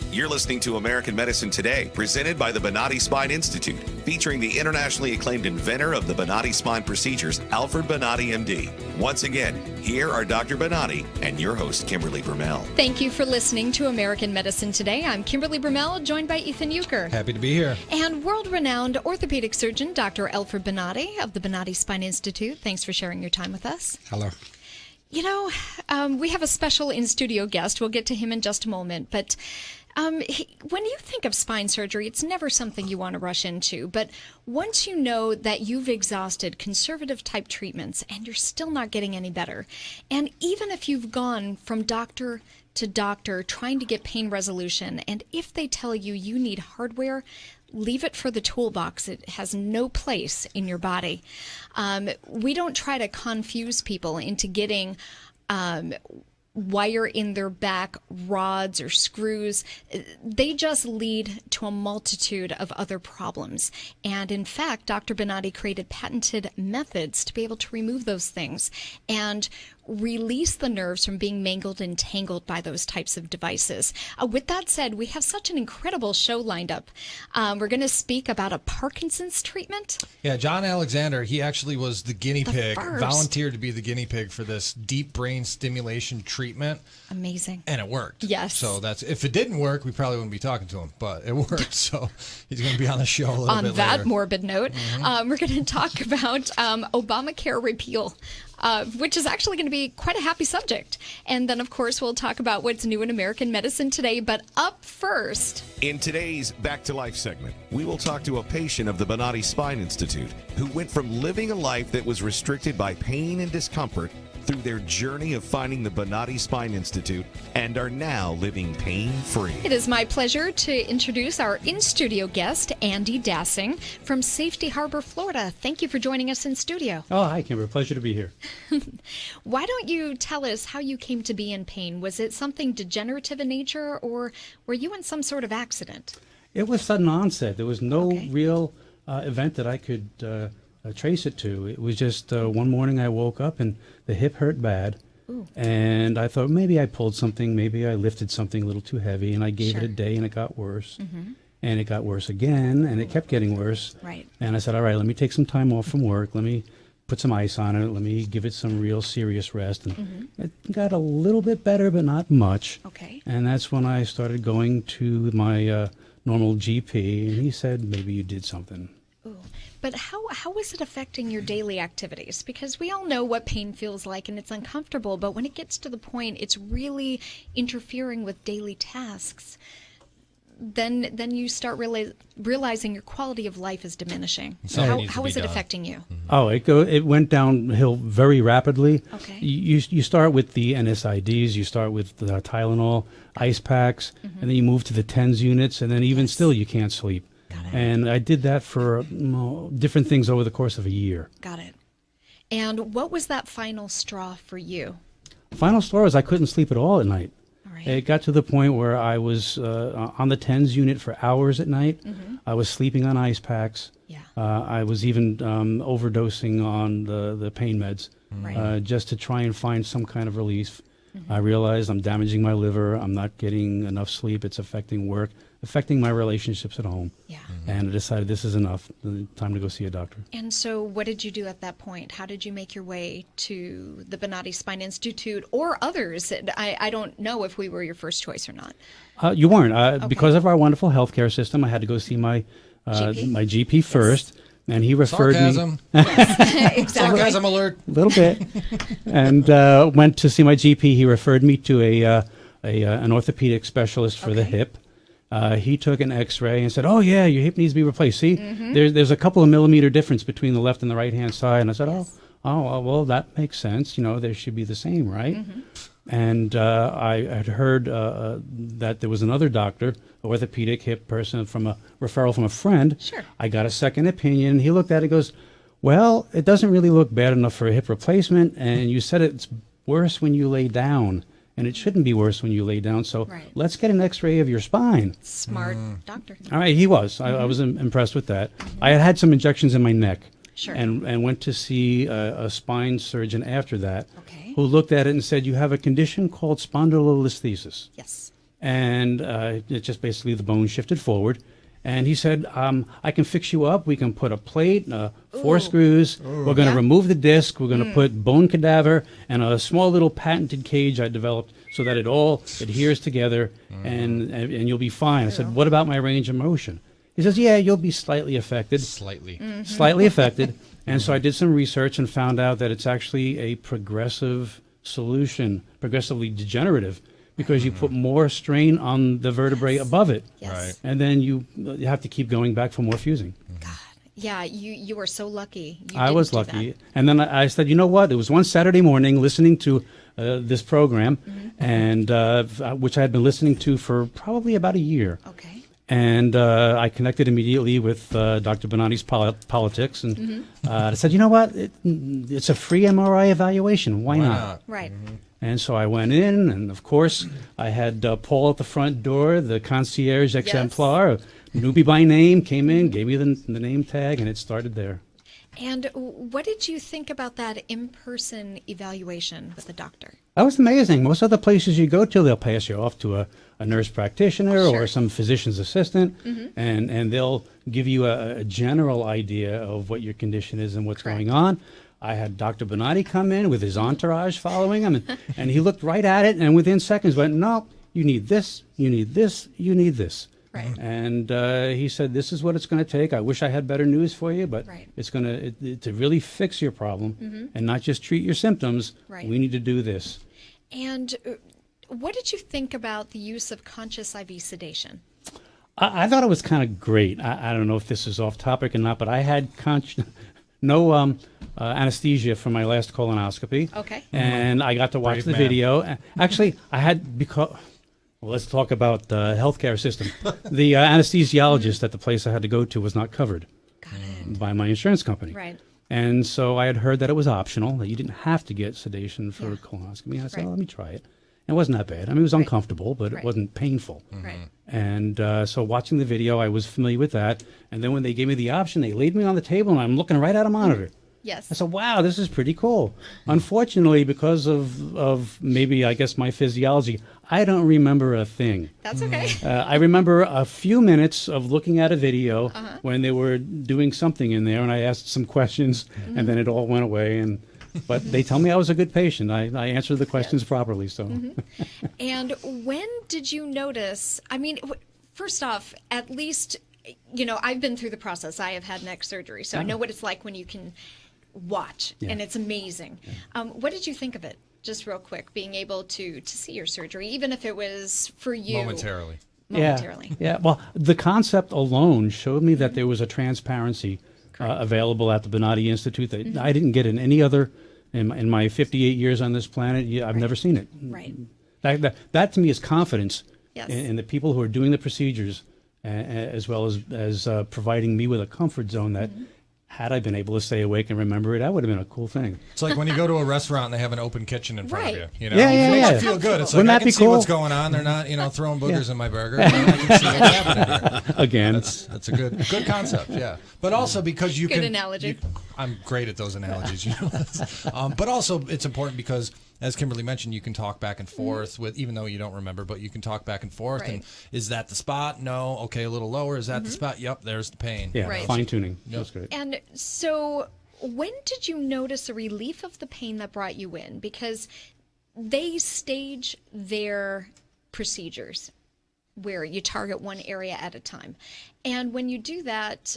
You're listening to American Medicine Today, presented by the Bonati Spine Institute, featuring the internationally acclaimed inventor of the Bonati spine procedures, Alfred Bonati, MD. Once again, here are Dr. Bonati and your host, Kimberly Brumell. Thank you for listening to American Medicine Today. I'm Kimberly Brumell, joined by Ethan Euchre. Happy to be here. And world-renowned orthopedic surgeon, Dr. Alfred Bonati of the Bonati Spine Institute. Thanks for sharing your time with us. Hello. You know, we have a special in-studio guest. We'll get to him in just a moment, but when you think of spine surgery, it's never something you want to rush into. But once you know that you've exhausted conservative type treatments and you're still not getting any better, and even if you've gone from doctor to doctor trying to get pain resolution, and if they tell you you need hardware, leave it for the toolbox. It has no place in your body. We don't try to confuse people into getting wire in their back, rods or screws. They just lead to a multitude of other problems. And in fact, Dr. Bonati created patented methods to be able to remove those things and release the nerves from being mangled and tangled by those types of devices. With that said, we have such an incredible show lined up. We're going to speak about a Parkinson's treatment. Yeah, John Alexander, he actually was the guinea pig, first. volunteered to be the guinea pig for this deep brain stimulation treatment. Amazing. And it worked. Yes. So that's, if it didn't work, we probably wouldn't be talking to him, but it worked. So he's going to be on the show a little bit later. On that morbid note, we're going to talk about Obamacare repeal. Which is actually going to be quite a happy subject. And then, of course, we'll talk about what's new in American medicine today. But up first, in today's Back to Life segment, we will talk to a patient of the Bonati Spine Institute who went from living a life that was restricted by pain and discomfort through their journey of finding the Bonati Spine Institute and are now living pain-free. it is my pleasure to introduce our in-studio guest, Andy Dassing from Safety Harbor, Florida. Thank you for joining us in studio. Oh, hi, Kimber. Pleasure to be here. Why don't you tell us how you came to be in pain? Was it something degenerative in nature, or were you in some sort of accident? It was sudden onset. There was no Okay. real event that I could trace it to. It was just one morning I woke up and the hip hurt bad. Ooh. And I thought maybe I pulled something, maybe I lifted something a little too heavy, and I gave it Sure. a day and it got worse. And it got worse again, and it kept getting worse. Right. And I said, all right, let me take some time off from work. Let me put some ice on it. Let me give it some real serious rest. And it got a little bit better, but not much. Okay. And that's when I started going to my normal GP, and he said, maybe you did something. Ooh. But how is it affecting your daily activities? Because we all know what pain feels like and it's uncomfortable, but when it gets to the point it's really interfering with daily tasks, then you start realizing your quality of life is diminishing. Something needs to How be is it done. affecting you? Oh, it went downhill very rapidly. Okay. You start with the NSAIDs, you start with the Tylenol, ice packs, and then you move to the TENS units, and then even Yes. still you can't sleep. Got it. And I did that for different things over the course of a year. Got it. And what was that final straw for you? Final straw is I couldn't sleep at all at night. All right. It got to the point where I was on the TENS unit for hours at night. I was sleeping on ice packs. Yeah. I was even overdosing on the pain meds Right. just to try and find some kind of relief. I realized I'm damaging my liver. I'm not getting enough sleep. It's affecting work, affecting my relationships at home. Yeah. And I decided this is enough. Time to go see a doctor. And so what did you do at that point? How did you make your way to the Bonati Spine Institute or others? I don't know if we were your first choice or not. You weren't. Because of our wonderful healthcare system, I had to go see my GP? my GP first. And he referred Sarcasm. Exactly. Sarcasm alert. me a little bit, and went to see my GP. He referred me to an orthopedic specialist for the Okay. hip. He took an X-ray and said, "Oh yeah, your hip needs to be replaced. See, there's a couple of millimeter difference between the left and the right hand side." And I said, "Oh, well, that makes sense. You know, they should be the same, right?" And I had heard that there was another doctor, orthopedic hip person, from a referral from a friend. Sure. I got a second opinion. He looked at it and goes, well, it doesn't really look bad enough for a hip replacement, and you said it's worse when you lay down, and it shouldn't be worse when you lay down, so Right. let's get an X-ray of your spine. Smart doctor. All right, he was. I was impressed with that. I had had some injections in my neck. Sure. And went to see a spine surgeon after that, Okay. who looked at it and said, you have a condition called spondylolisthesis. Yes. and it just basically the bone shifted forward. And he said, I can fix you up. We can put a plate, 4 screws. We're going to remove the disc. We're going to put bone cadaver and a small little patented cage I developed so that it all adheres together and you'll be fine. I said, what about my range of motion? He says, yeah, you'll be slightly affected. Slightly affected. And so I did some research and found out that it's actually a progressive solution, progressively degenerative, because you put more strain on the vertebrae above it. Yes. Right. And then you have to keep going back for more fusing. God. Yeah, you were so lucky. I was lucky. And then I said, you know what? It was one Saturday morning listening to this program, and which I had been listening to for probably about a year. Okay. And I connected immediately with Dr. Bonatti's politics, and I said, you know what? It's a free MRI evaluation. Why not? Right. And so I went in, and of course, I had Paul at the front door, the concierge exemplar, newbie by name, came in, gave me the name tag, and it started there. And what did you think about that in-person evaluation with the doctor? That was amazing. Most other places you go to, they'll pass you off to a nurse practitioner or some physician's assistant, and they'll give you a general idea of what your condition is and what's going on. I had Dr. Bonatti come in with his entourage following him, and he looked right at it, and within seconds went, no, you need this, you need this, you need this. Right. And he said, this is what it's going to take. I wish I had better news for you, but it's going to really fix your problem and not just treat your symptoms. Right. We need to do this. And what did you think about the use of conscious IV sedation? I thought it was kind of great. I don't know if this is off topic or not, but I had no anesthesia for my last colonoscopy. Okay. And I got to watch Brave the man. video. Actually, I had, because, well, let's talk about the healthcare system. The anesthesiologist at the place I had to go to was not covered by my insurance company. Right. And so I had heard that it was optional, that you didn't have to get sedation for a colonoscopy. And I said, Right. well, let me try it. And it wasn't that bad. I mean, it was uncomfortable, but it wasn't painful. Right. And so watching the video, I was familiar with that. And then when they gave me the option, they laid me on the table, and I'm looking right at a monitor. Yes. I said, wow, this is pretty cool. Unfortunately, because of maybe, I guess, my physiology, I don't remember a thing. That's okay. I remember a few minutes of looking at a video when they were doing something in there, and I asked some questions, and then it all went away. But they tell me I was a good patient. I answered the questions properly. So, And when did you notice? I mean, first off, at least, I've been through the process. I have had neck surgery, so I know what it's like when you can watch, and it's amazing. What did you think of it? Just real quick, being able to see your surgery, even if it was for you Momentarily. Yeah. Well, the concept alone showed me that there was a transparency available at the Bonatti Institute that I didn't get in any other. In my 58 years on this planet, I've never seen it. Right. That to me is confidence Yes. in the people who are doing the procedures, as well as providing me with a comfort zone that, had I been able to stay awake and remember it, that would have been a cool thing. It's like when you go to a restaurant and they have an open kitchen in front of Right. you. You know? Yeah, It makes yeah. you feel good. It's like, Wouldn't I that can be see cool? what's going on. They're not, throwing boogers in my burger. I can see what's happening here. Again, That's a good concept, yeah. But also because you Good can... analogy. I'm great at those analogies, but also it's important because, as Kimberly mentioned, you can talk back and forth with, even though you don't remember, but you can talk back and forth. Right. And is that the spot? No. Okay, a little lower. Is that the spot? Yep, there's the pain. yeah, Right. fine tuning. That's great. And so, when did you notice a relief of the pain that brought you in? Because they stage their procedures where you target one area at a time. And when you do that,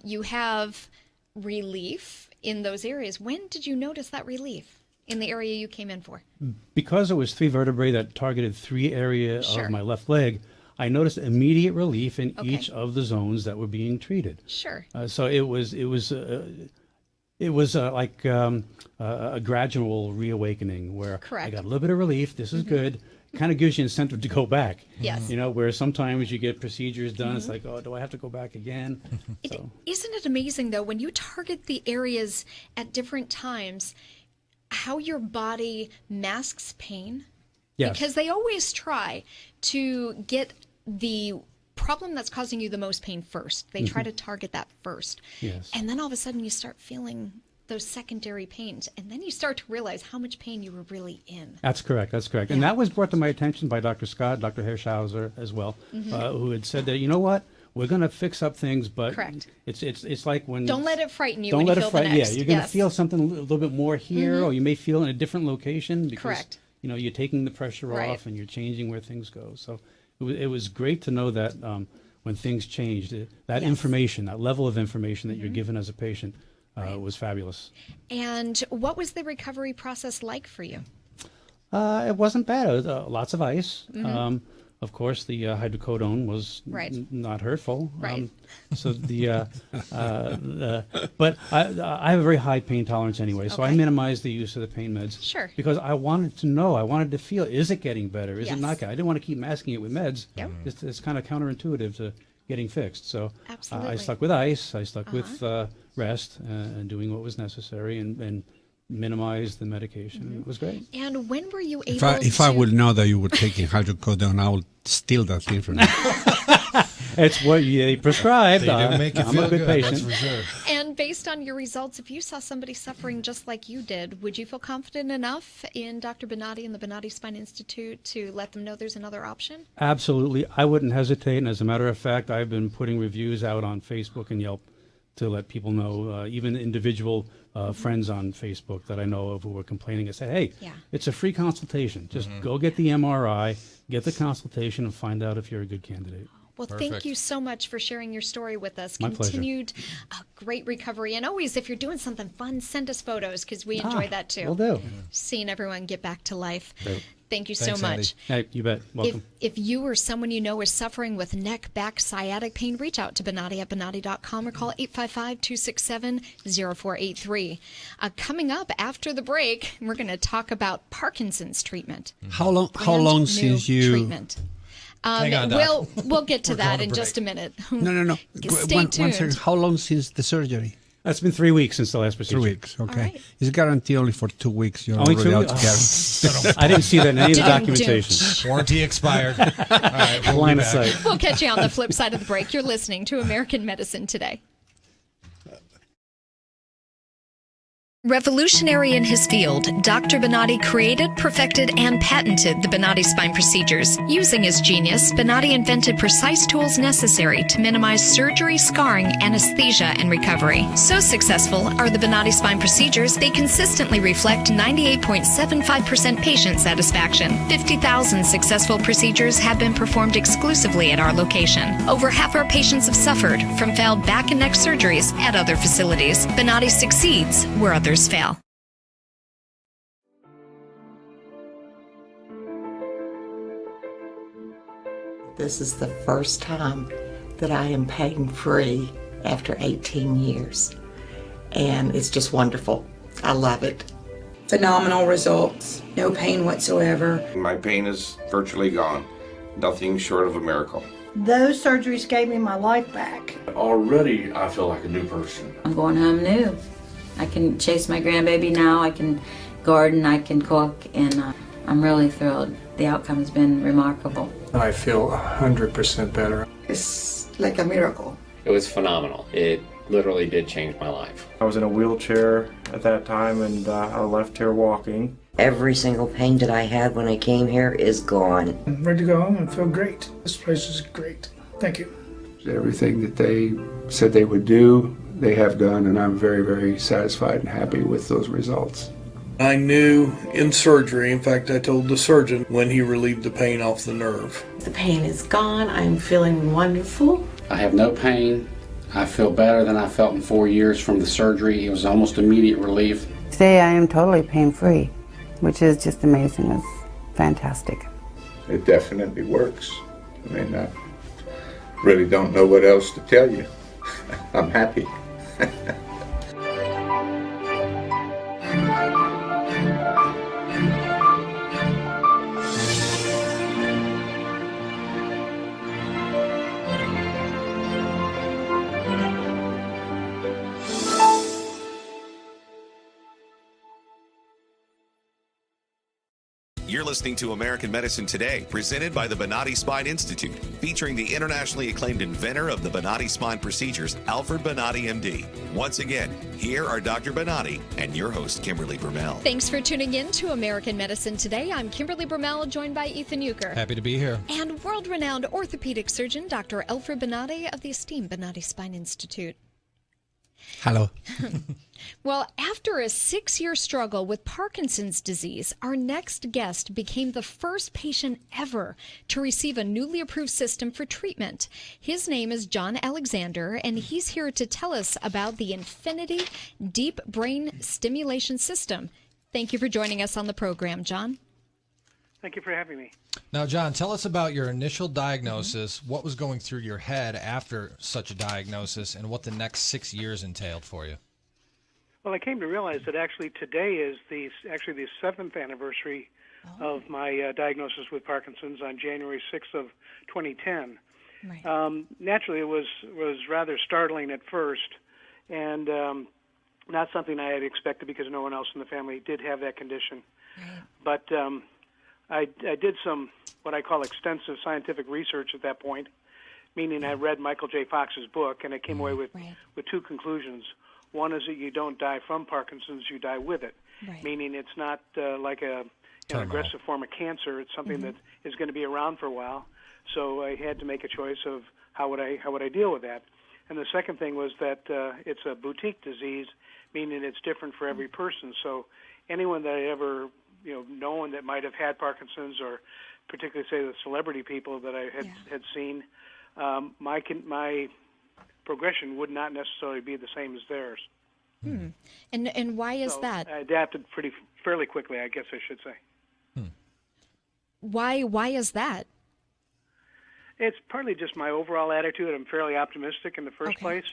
you have relief in those areas. When did you notice that relief in the area you came in for? Because it was 3 vertebrae that targeted 3 areas Sure. of my left leg, I noticed immediate relief in Okay. each of the zones that were being treated. Sure. So it was like a gradual reawakening where I Correct. got a little bit of relief. This is good. Kind of gives you incentive to go back. Yes. Where sometimes you get procedures done, it's like, oh, do I have to go back again? Isn't it amazing, though, when you target the areas at different times, how your body masks pain? Yes. Because they always try to get the problem that's causing you the most pain first. They try to target that first. Yes. And then all of a sudden you start feeling those secondary pains, and then you start to realize how much pain you were really in. That's correct. That's correct. And Yeah. that was brought to my attention by Dr. Scott, Dr. Hirschhauser as well, who had said that, you know what, we're going to fix up things, but Correct. it's like when Don't let it frighten you don't when let you it feel frighten. the Yeah, next. you're going to Yes. feel something a little bit more here, or you may feel in a different location because Correct. you're taking the pressure Right. off and you're changing where things go. So it was great to know that when things changed, that Yes. information, that level of information that you're given as a patient, was fabulous. And what was the recovery process like for you? It wasn't bad. It was, lots of ice. Of course, the hydrocodone was Right. not hurtful. Right. So but I have a very high pain tolerance anyway, so I Okay. minimized the use of the pain meds. Sure. Because I wanted to know, I wanted to feel, is it getting better? Is Yes. it not getting? I didn't want to keep masking it with meds. Yep. It's kind of counterintuitive to getting fixed. So Absolutely. I stuck with ice. I stuck with rest and doing what was necessary and minimized the medication. It was great. And when were you able If to... I would know that you were taking hydrocodone, I would steal that thing from you. It's what they prescribed. They do make you I'm feel a good patient. that's for sure. And based on your results, if you saw somebody suffering just like you did, would you feel confident enough in Dr. Bonatti and the Bonatti Spine Institute to let them know there's another option? Absolutely. I wouldn't hesitate. And as a matter of fact, I've been putting reviews out on Facebook and Yelp to let people know, even individual friends on Facebook that I know of who were complaining. I said, hey, Yeah. it's a free consultation. Just go get the MRI, get the consultation, and find out if you're a good candidate. Well, thank Perfect. you so much for sharing your story with us. My pleasure. Continued great recovery. And always, if you're doing something fun, send us photos because we enjoy that too. Will do. Seeing everyone get back to life. Great. Thank you Thanks, so Andy. much. Hey, you bet. Welcome. If you or someone you know is suffering with neck, back, sciatic pain, reach out to Bonatti at Bonatti.com or call 855-267-0483. Coming up after the break, we're going to talk about Parkinson's treatment. How long Brand new since you... treatment. Hang on, Doc. We'll get to We're that going in to just a minute. No. Stay One tuned. second. How long since the surgery? It's been 3 weeks since the last procedure. 3 weeks, okay. right. It's guaranteed only for 2 weeks. You're Only already 2 out to weeks? get I didn't see that in any of the Dun, dun. documentation. Warranty expired. All right, we'll Line be of back. sight. We'll catch you on the flip side of the break. You're listening to American Medicine Today. Revolutionary in his field, Dr. Bonatti created, perfected, and patented the Bonatti spine procedures. Using his genius, Bonatti invented precise tools necessary to minimize surgery, scarring, anesthesia, and recovery. So successful are the Bonatti spine procedures, they consistently reflect 98.75% patient satisfaction. 50,000 successful procedures have been performed exclusively at our location. Over half our patients have suffered from failed back and neck surgeries at other facilities. Bonatti succeeds where others fail. This is the first time that I am pain-free after 18 years. And it's just wonderful. I love it. Phenomenal results. No pain whatsoever. My pain is virtually gone. Nothing short of a miracle. Those surgeries gave me my life back. Already, I feel like a new person. I'm going home new. I can chase my grandbaby now. I can garden. I can cook, and I'm really thrilled. The outcome has been remarkable. I feel 100% better. It's like a miracle. It was phenomenal. It literally did change my life. I was in a wheelchair at that time, and I left here walking. Every single pain that I had when I came here is gone. I'm ready to go home and feel great. This place is great. Thank you. Everything that they said they would do, they have done, and I'm very, very satisfied and happy with those results. I knew in surgery, in fact, I told the surgeon when he relieved the pain off the nerve. The pain is gone. I'm feeling wonderful. I have no pain. I feel better than I felt in 4 years from the surgery. It was almost immediate relief. Today I am totally pain-free, which is just amazing. It's fantastic. It definitely works. I mean, I really don't know what else to tell you. I'm happy. You're listening to American Medicine Today, presented by the Bonati Spine Institute, featuring the internationally acclaimed inventor of the Bonati spine procedures, Alfred Bonati, MD. Once again, here are Dr. Bonati and your host, Kimberly Brumell. Thanks for tuning in to American Medicine Today. I'm Kimberly Brumell, joined by Ethan Euchre. Happy to be here. And world-renowned orthopedic surgeon, Dr. Alfred Bonati of the esteemed Bonati Spine Institute. Hello. Well, after a 6-year struggle with Parkinson's disease, our next guest became the first patient ever to receive a newly approved system for treatment. His name is John Alexander, and he's here to tell us about the Infinity Deep Brain Stimulation System. Thank you for joining us on the program, John. Thank you for having me. Now, John, tell us about your initial diagnosis, what was going through your head after such a diagnosis, and what the next 6 years entailed for you. Well, I came to realize that actually today is the 7th anniversary of my diagnosis with Parkinson's on January 6th of 2010. Right. Naturally, it was rather startling at first, and not something I had expected because no one else in the family did have that condition. Right. But I did some what I call extensive scientific research at that point, meaning I read Michael J. Fox's book, and I came away with two conclusions. One is that you don't die from Parkinson's, you die with it, meaning it's not like an aggressive form of cancer. It's something that is going to be around for a while. So I had to make a choice of how would I deal with that. And the second thing was that it's a boutique disease, meaning it's different for every person. So anyone that I ever known that might have had Parkinson's, or particularly say the celebrity people that I had seen, my progression would not necessarily be the same as theirs. And why is that? I adapted fairly quickly, I guess I should say. Why is that? It's partly just my overall attitude. I'm fairly optimistic in the first place.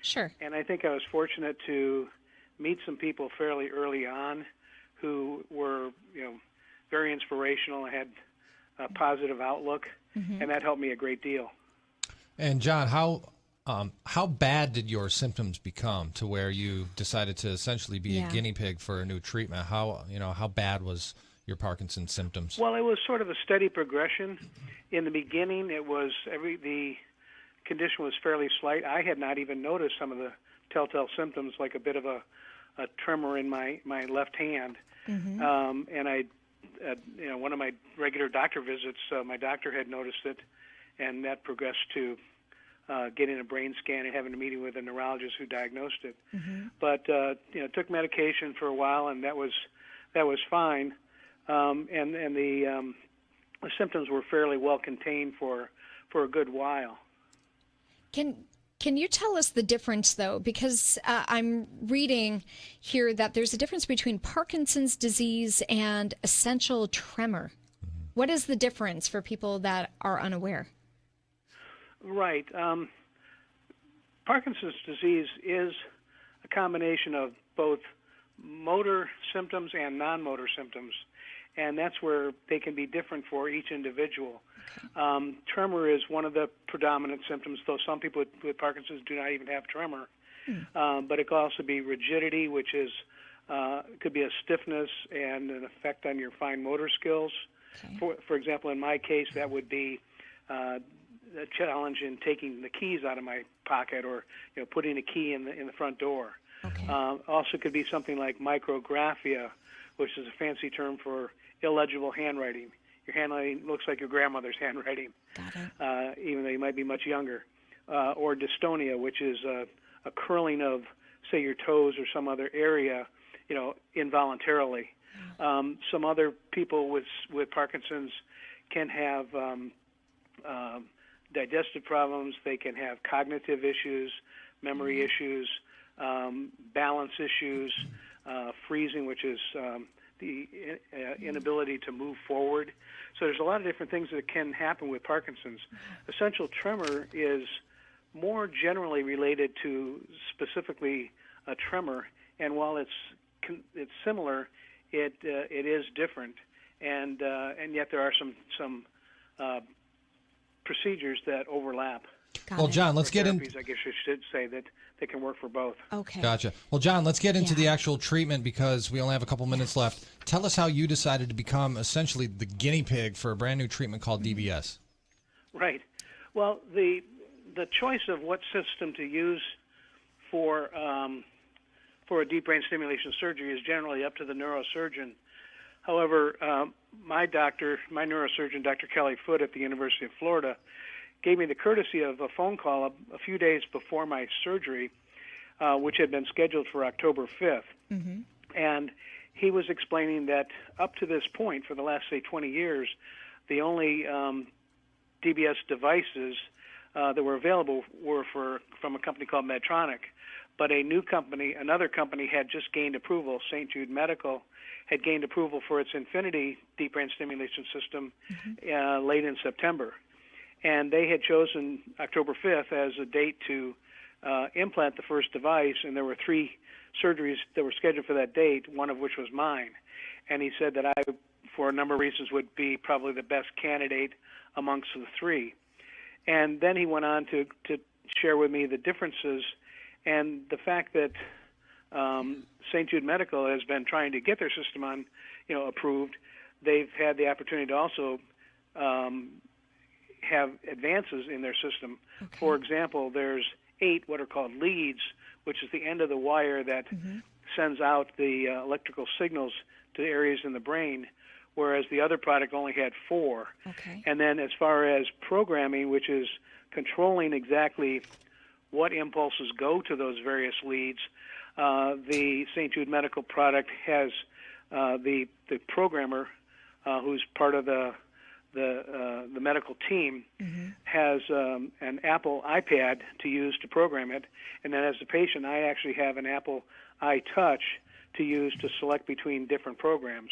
Sure. And I think I was fortunate to meet some people fairly early on who were, very inspirational and had a positive outlook, and that helped me a great deal. And John, how bad did your symptoms become to where you decided to essentially be a guinea pig for a new treatment? How bad was your Parkinson's symptoms? Well, it was sort of a steady progression. In the beginning, the condition was fairly slight. I had not even noticed some of the telltale symptoms, like a bit of a tremor in my left hand. And I, one of my regular doctor visits, my doctor had noticed it, and that progressed to getting a brain scan and having a meeting with a neurologist who diagnosed it. But took medication for a while, and that was fine. And the symptoms were fairly well contained for a good while. Can you tell us the difference, though? Because I'm reading here that there's a difference between Parkinson's disease and essential tremor. What is the difference for people that are unaware? Right. Parkinson's disease is a combination of both motor symptoms and non-motor symptoms, and that's where they can be different for each individual. Tremor is one of the predominant symptoms, though some people with Parkinson's do not even have tremor. But it could also be rigidity, which is could be a stiffness and an effect on your fine motor skills. For example, in my case, that would be a challenge in taking the keys out of my pocket, or putting a key in the front door. Also could be something like micrographia, which is a fancy term for illegible handwriting. Your handwriting looks like your grandmother's handwriting, even though you might be much younger. Or dystonia, which is a curling of, say, your toes or some other area, involuntarily. Some other people with Parkinson's can have digestive problems. They can have cognitive issues, memory issues, balance issues, freezing, which is the inability to move forward. So there's a lot of different things that can happen with Parkinson's. Essential tremor is more generally related to specifically a tremor, and while it's similar, it is different, and yet there are some procedures that overlap. Well, John, let's get in. therapies, I guess you should say, that they can work for both. Okay. Gotcha. Well, John, let's get into the actual treatment because we only have a couple minutes left. Tell us how you decided to become essentially the guinea pig for a brand new treatment called DBS. Right. Well, the choice of what system to use for a deep brain stimulation surgery is generally up to the neurosurgeon. However, my neurosurgeon, Dr. Kelly Foote at the University of Florida, gave me the courtesy of a phone call a few days before my surgery, which had been scheduled for October 5th. Mm-hmm. And he was explaining that up to this point, for the last, say, 20 years, the only DBS devices that were available were from a company called Medtronic. But another company had just gained approval. St. Jude Medical had gained approval for its Infinity deep brain stimulation system late in September. And they had chosen October 5th as a date to implant the first device, and there were 3 surgeries that were scheduled for that date, one of which was mine. And he said that I, for a number of reasons, would be probably the best candidate amongst the 3. And then he went on to share with me the differences and the fact that St. Jude Medical has been trying to get their system approved. They've had the opportunity to also have advances in their system. Okay. For example, there's 8 what are called leads, which is the end of the wire that sends out the electrical signals to areas in the brain, whereas the other product only had 4. Okay. And then as far as programming, which is controlling exactly what impulses go to those various leads, the St. Jude Medical product has the programmer who's part of the medical team has an Apple iPad to use to program it, and then as a patient, I actually have an Apple iTouch to use to select between different programs.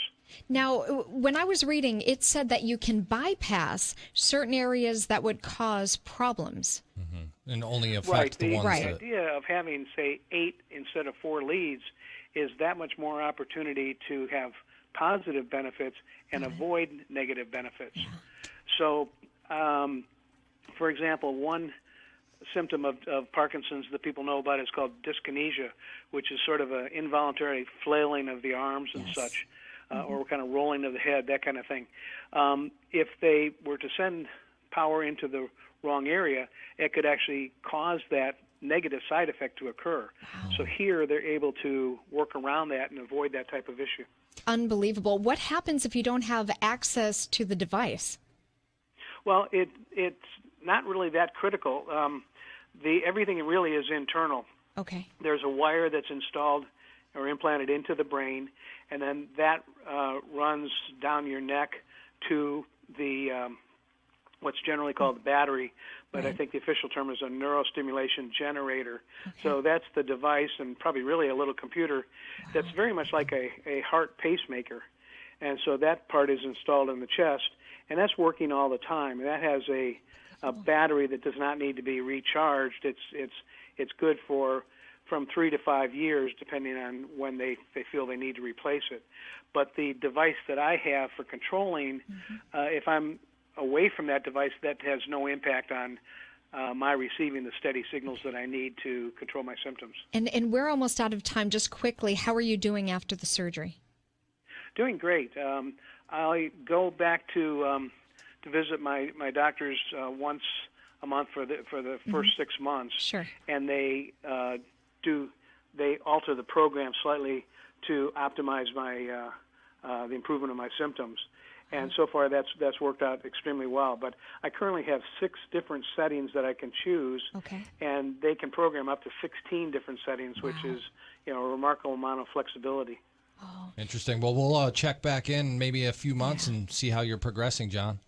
Now, when I was reading, it said that you can bypass certain areas that would cause problems. And only affect the ones The idea of having, say, 8 instead of 4 leads is that much more opportunity to have positive benefits and avoid negative benefits. Yeah. So, for example, one symptom of Parkinson's that people know about is called dyskinesia, which is sort of an involuntary flailing of the arms and such, or kind of rolling of the head, that kind of thing. If they were to send power into the wrong area, it could actually cause that negative side effect to occur. Wow. So here they're able to work around that and avoid that type of issue. Unbelievable. What happens if you don't have access to the device? Well, it's not really that critical. Everything really is internal. Okay. There's a wire that's installed or implanted into the brain, and then that runs down your neck to the what's generally called the battery, but I think the official term is a neurostimulation generator. Okay. So that's the device, and probably really a little computer that's very much like a heart pacemaker. And so that part is installed in the chest, and that's working all the time. And that has a battery that does not need to be recharged. It's good for from 3 to 5 years, depending on when they feel they need to replace it. But the device that I have for controlling, if I'm away from that device, that has no impact on my receiving the steady signals that I need to control my symptoms. And we're almost out of time. Just quickly, how are you doing after the surgery? Doing great. I go back to visit my doctors once a month for the first 6 months. Sure. And they alter the program slightly to optimize my the improvement of my symptoms. And so far, that's worked out extremely well. But I currently have 6 different settings that I can choose, and they can program up to 16 different settings, which is a remarkable amount of flexibility. Oh. Interesting. Well, we'll check back in maybe a few months and see how you're progressing, John.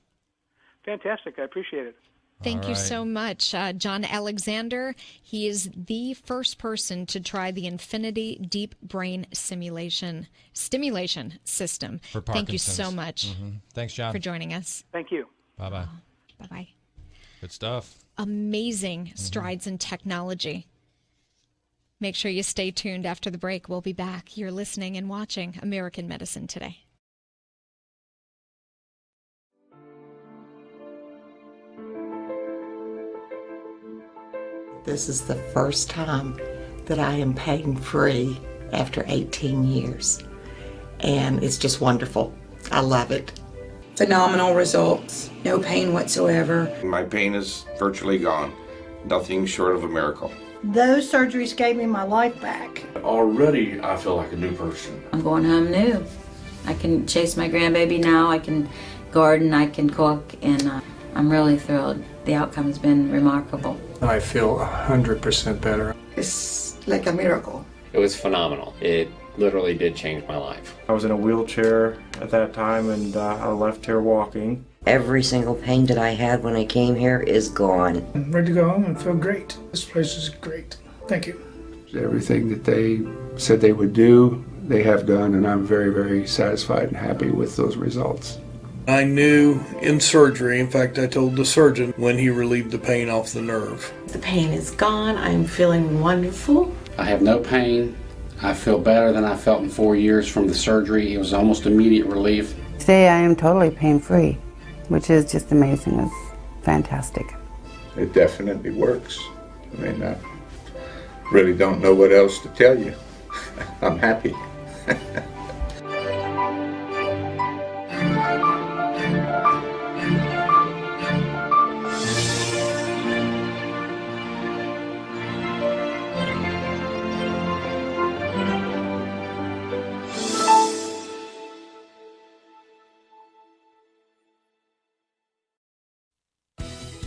Fantastic. I appreciate it. Thank you so much, John Alexander. He is the first person to try the Infinity Deep Brain Stimulation System. For Parkinson's. Thank you so much. Thanks, John, for joining us. Thank you. Bye-bye. Bye-bye. Good stuff. Amazing strides in technology. Make sure you stay tuned after the break. We'll be back. You're listening and watching American Medicine Today. This is the first time that I am pain-free after 18 years. And it's just wonderful. I love it. Phenomenal results. No pain whatsoever. My pain is virtually gone. Nothing short of a miracle. Those surgeries gave me my life back. Already, I feel like a new person. I'm going home new. I can chase my grandbaby now. I can garden. I can cook. And I'm really thrilled. The outcome has been remarkable. I feel 100% better. It's like a miracle. It was phenomenal. It literally did change my life. I was in a wheelchair at that time, and I left here walking. Every single pain that I had when I came here is gone. I'm ready to go home and feel great. This place is great. Thank you. Everything that they said they would do, they have done, and I'm very, very satisfied and happy with those results. I knew in surgery, in fact, I told the surgeon when he relieved the pain off the nerve. The pain is gone. I'm feeling wonderful. I have no pain. I feel better than I felt in 4 years from the surgery. It was almost immediate relief. Today I am totally pain-free, which is just amazing. It's fantastic. It definitely works. I mean, I really don't know what else to tell you. I'm happy.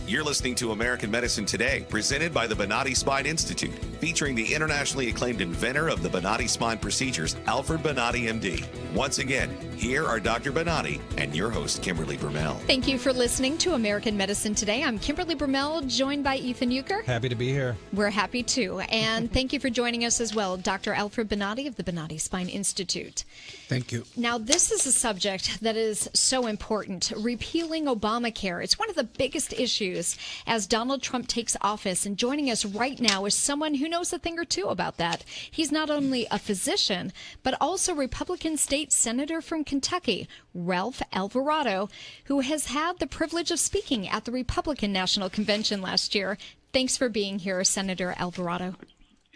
You're listening to American Medicine Today, presented by the Bonati Spine Institute, featuring the internationally acclaimed inventor of the Bonati spine procedures, Alfred Bonati, MD. Once again, here are Dr. Bonati and your host, Kimberly Brumell. Thank you for listening to American Medicine Today. I'm Kimberly Brumell, joined by Ethan Euchre. Happy to be here. We're happy too. And thank you for joining us as well, Dr. Alfred Bonati of the Bonati Spine Institute. Thank you. Now, this is a subject that is so important, repealing Obamacare. It's one of the biggest issues as Donald Trump takes office, and joining us right now is someone who knows a thing or two about that. He's not only a physician, but also Republican state senator from Kentucky, Ralph Alvarado, who has had the privilege of speaking at the Republican National Convention last year. Thanks for being here, Senator Alvarado.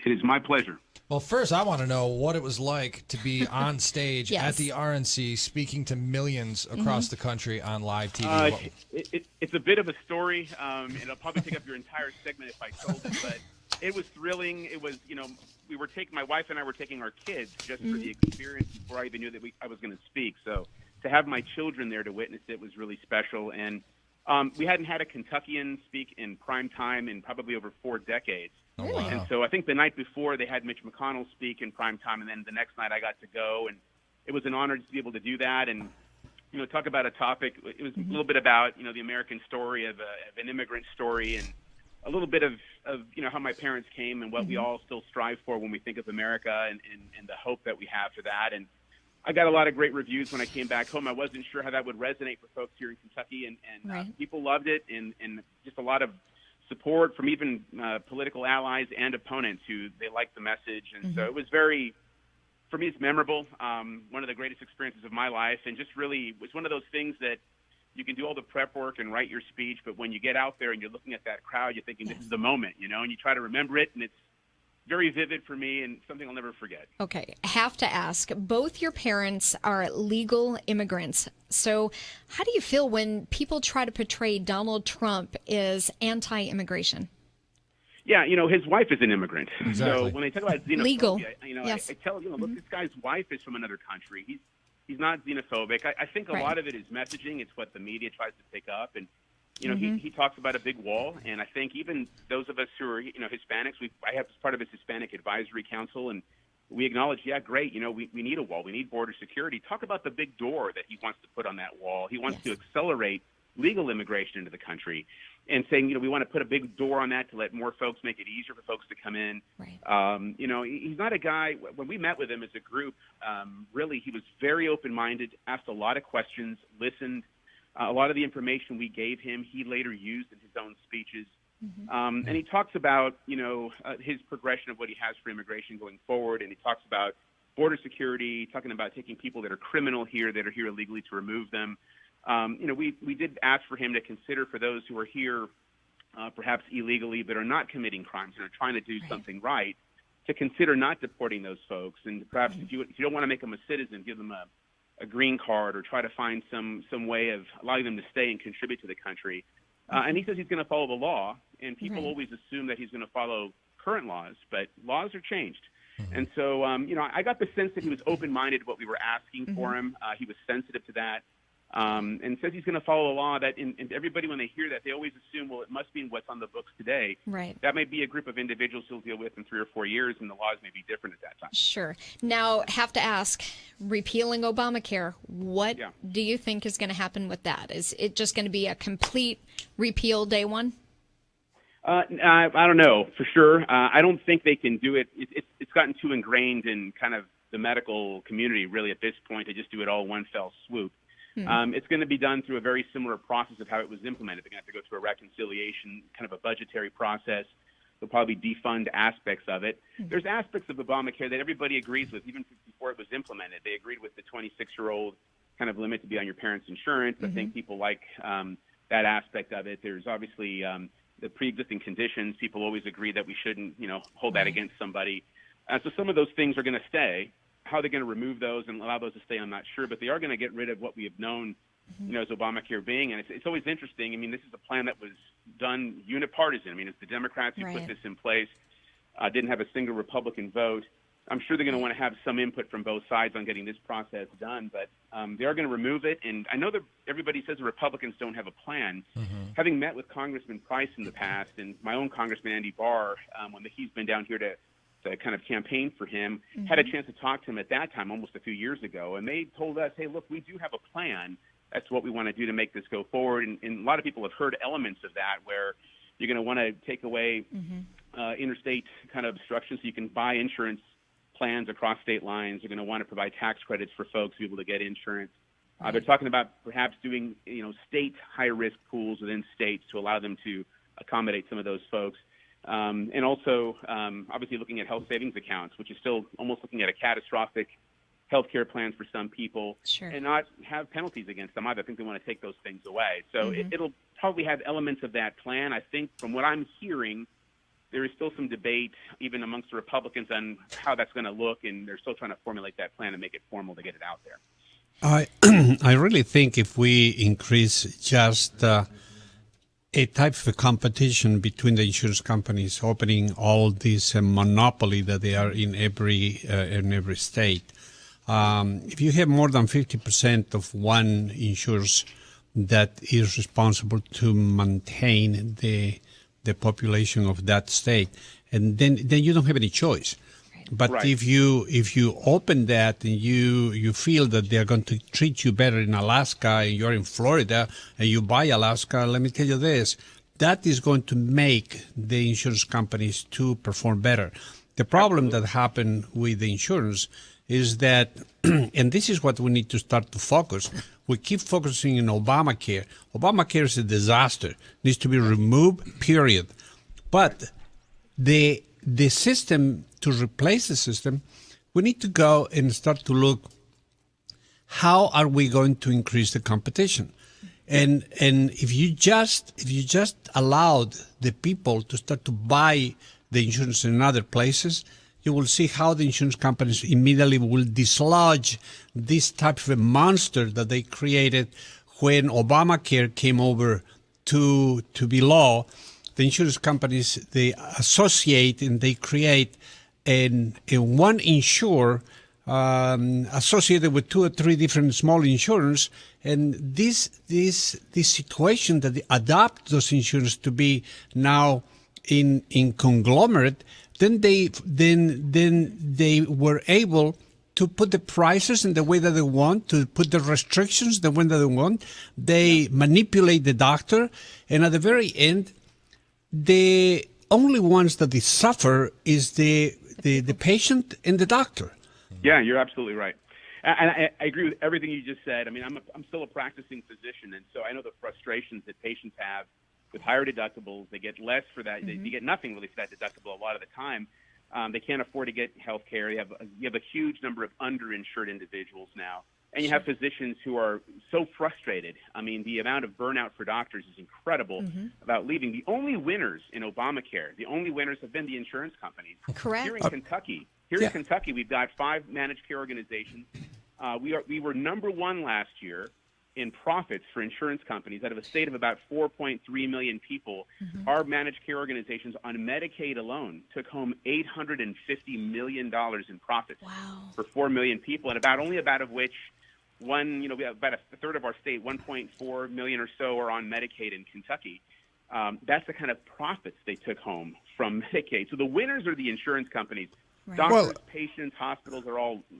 It is my pleasure. Well, first, I want to know what it was like to be on stage Yes. at the RNC speaking to millions across the country on live TV. It's a bit of a story. It'll probably take up your entire segment if I told it, but it was thrilling. It was, my wife and I were taking our kids just for the experience before I even knew that I was going to speak. So to have my children there to witness it was really special. And we hadn't had a Kentuckian speak in prime time in probably over 4 decades. Oh, wow. And so I think the night before they had Mitch McConnell speak in prime time, and then the next night I got to go, and it was an honor to be able to do that. And talk about a topic. It was a little bit about the American story of an immigrant story, and a little bit of how my parents came and what we all still strive for when we think of America, and the hope that we have for that. And I got a lot of great reviews when I came back home. I wasn't sure how that would resonate for folks here in Kentucky, and people loved it, and just a lot of support from even political allies and opponents who they liked the message. And so it was for me, it's memorable. One of the greatest experiences of my life, and just really was one of those things that you can do all the prep work and write your speech, but when you get out there and you're looking at that crowd, you're thinking, this is the moment, and you try to remember it, and it's very vivid for me and something I'll never forget. Okay, I have to ask, both your parents are legal immigrants. So how do you feel when people try to portray Donald Trump as anti-immigration? Yeah, his wife is an immigrant. Exactly. So when they talk about xenophobia, Legal. Yes. I tell look, this guy's wife is from another country. He's not xenophobic. I think a lot of it is messaging. It's what the media tries to pick up, and he talks about a big wall, and I think even those of us who are Hispanics, I have part of his Hispanic Advisory Council, and we acknowledge, we need a wall, we need border security. Talk about the big door that he wants to put on that wall. He wants to accelerate legal immigration into the country, and saying we want to put a big door on that to let more folks, make it easier for folks to come in. Right. He's not a guy. When we met with him as a group, really he was very open-minded, asked a lot of questions, listened. A lot of the information we gave him, he later used in his own speeches. And he talks about, his progression of what he has for immigration going forward. And he talks about border security, talking about taking people that are criminal here, that are here illegally, to remove them. We did ask for him to consider, for those who are here perhaps illegally, but are not committing crimes and are trying to do something right, to consider not deporting those folks. And perhaps if you don't want to make them a citizen, give them a green card or try to find some way of allowing them to stay and contribute to the country. And he says he's going to follow the law, and people always assume that he's going to follow current laws, but laws are changed. And so, I got the sense that he was open-minded to what we were asking for him. He was sensitive to that. And says he's going to follow a law that, and everybody, when they hear that, they always assume, well, it must be what's on the books today. Right. That may be a group of individuals he'll deal with in 3 or 4 years, and the laws may be different at that time. Sure. Now, have to ask, repealing Obamacare, what do you think is going to happen with that? Is it just going to be a complete repeal day one? I don't know for sure. I don't think they can do it. It's gotten too ingrained in kind of the medical community, really, at this point, to just do it all one fell swoop. It's going to be done through a very similar process of how it was implemented. They're going to have to go through a reconciliation, kind of a budgetary process. They'll probably defund aspects of it. There's aspects of Obamacare that everybody agrees with, even before it was implemented. They agreed with the 26-year-old kind of limit to be on your parents' insurance. I think people like that aspect of it. There's obviously the pre-existing conditions. People always agree that we shouldn't, hold that against somebody. So some of those things are going to stay. How they're going to remove those and allow those to stay, I'm not sure, but they are going to get rid of what we have known, as Obamacare being. And it's always interesting. I mean, this is a plan that was done unipartisan. I mean, it's the Democrats who put this in place, didn't have a single Republican vote. I'm sure they're going to want to have some input from both sides on getting this process done, but they are going to remove it. And I know that everybody says the Republicans don't have a plan. Having met with Congressman Price in the past and my own Congressman Andy Barr, when he's been down here to kind of campaign for him, had a chance to talk to him at that time, almost a few years ago, and they told us, hey, look, we do have a plan as to what we want to do to make this go forward. And a lot of people have heard elements of that, where you're going to want to take away interstate kind of obstructions so you can buy insurance plans across state lines. You're going to want to provide tax credits for folks to be able to get insurance. They're talking about perhaps doing, state high-risk pools within states to allow them to accommodate some of those folks. And also, obviously, looking at health savings accounts, which is still almost looking at a catastrophic health care plans for some people, and not have penalties against them either. I think they want to take those things away. So it'll probably have elements of that plan. I think from what I'm hearing, there is still some debate, even amongst the Republicans, on how that's going to look, and they're still trying to formulate that plan and make it formal to get it out there. I really think if we increase just a type of a competition between the insurance companies, opening all this monopoly that they are in every state. If you have more than 50% of one insurance that is responsible to maintain the population of that state, and then you don't have any choice. But if you open that and you feel that they're going to treat you better in Alaska and you're in Florida and you buy Alaska, let me tell you this, that is going to make the insurance companies to perform better. The problem that happened with the insurance is that, and this is what we need to start to focus, we keep focusing on Obamacare. Obamacare is a disaster. It needs to be removed, period. But the system, to replace the system, we need to go and start to look, how are we going to increase the competition? And if you just allowed the people to start to buy the insurance in other places, you will see how the insurance companies immediately will dislodge this type of a monster that they created when Obamacare came over to be law. The insurance companies, they associate and they create a one insurer associated with 2 or 3 different small insurers, and this situation that they adopt those insurers to be now in conglomerate, then they were able to put the prices in the way that they want, to put the restrictions the way that they want. They manipulate the doctor, and at the very end, the only ones that they suffer is the patient and the doctor. Yeah, you're absolutely right. And I agree with everything you just said. I mean, I'm still a practicing physician, and so I know the frustrations that patients have with higher deductibles. They get less for that. They get nothing really for that deductible a lot of the time. They can't afford to get health care. You have a huge number of underinsured individuals now. And you have physicians who are so frustrated. I mean, the amount of burnout for doctors is incredible about leaving. The only winners in Obamacare, the only winners have been the insurance companies. Correct. Here in Kentucky, we've got 5 managed care organizations. We were number 1 last year in profits for insurance companies out of a state of about 4.3 million people. Our managed care organizations on Medicaid alone took home $850 million in profits for 4 million people, and about of which about a third of our state, 1.4 million or so, are on Medicaid in Kentucky. That's the kind of profits they took home from Medicaid. So the winners are the insurance companies. Right. Doctors, patients, hospitals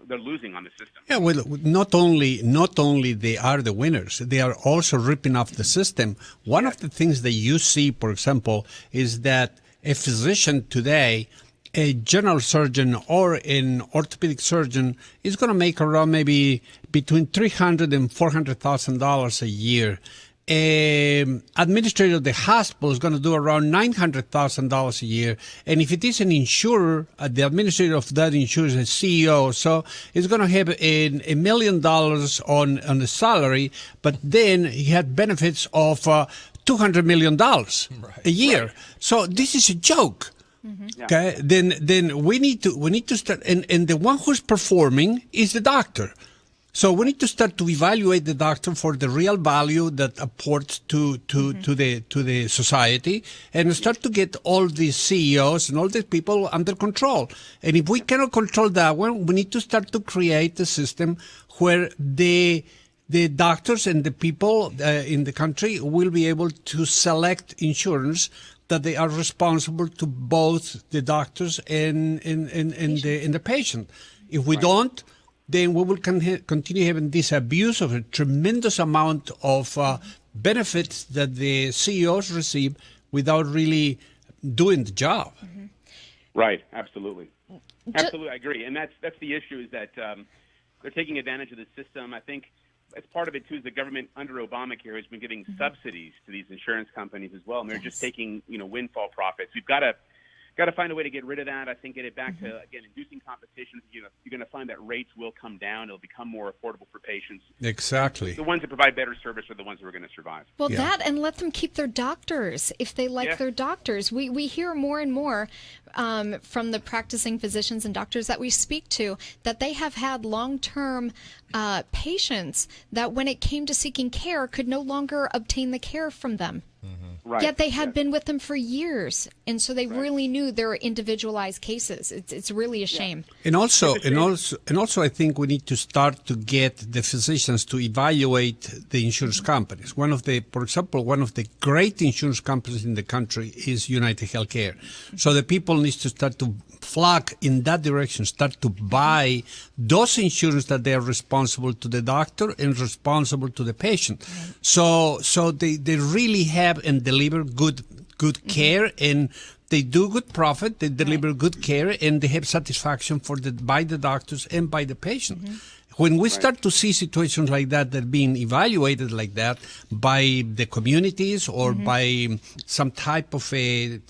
they're losing on the system. Yeah, well, not only they are the winners, they are also ripping off the system. One of the things that you see, for example, is that a physician today, a general surgeon or an orthopedic surgeon, is going to make around maybe between $300,000 and $400,000 a year. Administrator of the hospital is going to do around $900,000 a year. And if it is an insurer, the administrator of that insurer is a CEO. So it's going to have $1 million on the salary, but then he had benefits of $200 million a year. Right. So this is a joke. Okay, then we need to start, and the one who's performing is the doctor. So we need to start to evaluate the doctor for the real value that apports to the society, and start to get all these CEOs and all these people under control. And if we cannot control that one, we need to start to create a system where the doctors and the people in the country will be able to select insurance that they are responsible to both the doctors and the patient. If we don't, then we will continue having this abuse of a tremendous amount of benefits that the CEOs receive without really doing the job. Right, absolutely. Absolutely, I agree. And that's the issue, is that they're taking advantage of the system. I think as part of it, too, is the government under Obamacare has been giving subsidies to these insurance companies as well, and they're just taking windfall profits. We've got to find a way to get rid of that. I think get it back to, again, inducing competition. You're going to find that rates will come down. It'll become more affordable for patients. Exactly. The ones that provide better service are the ones that are going to survive. Well, that, and let them keep their doctors if they like their doctors. We hear more and more from the practicing physicians and doctors that we speak to that they have had long-term patients that when it came to seeking care could no longer obtain the care from them. Right. Yet they had been with them for years, and so they really knew their individualized cases. It's really a shame. And also, I think we need to start to get the physicians to evaluate the insurance companies. For example, one of the great insurance companies in the country is United Healthcare. So the people need to start to flock in that direction, start to buy those insurance that they are responsible to the doctor and responsible to the patient. So they really have and deliver good care, and they do good profit, they deliver good care, and they have satisfaction by the doctors and by the patient. When we start to see situations like that are being evaluated like that by the communities or by some type of a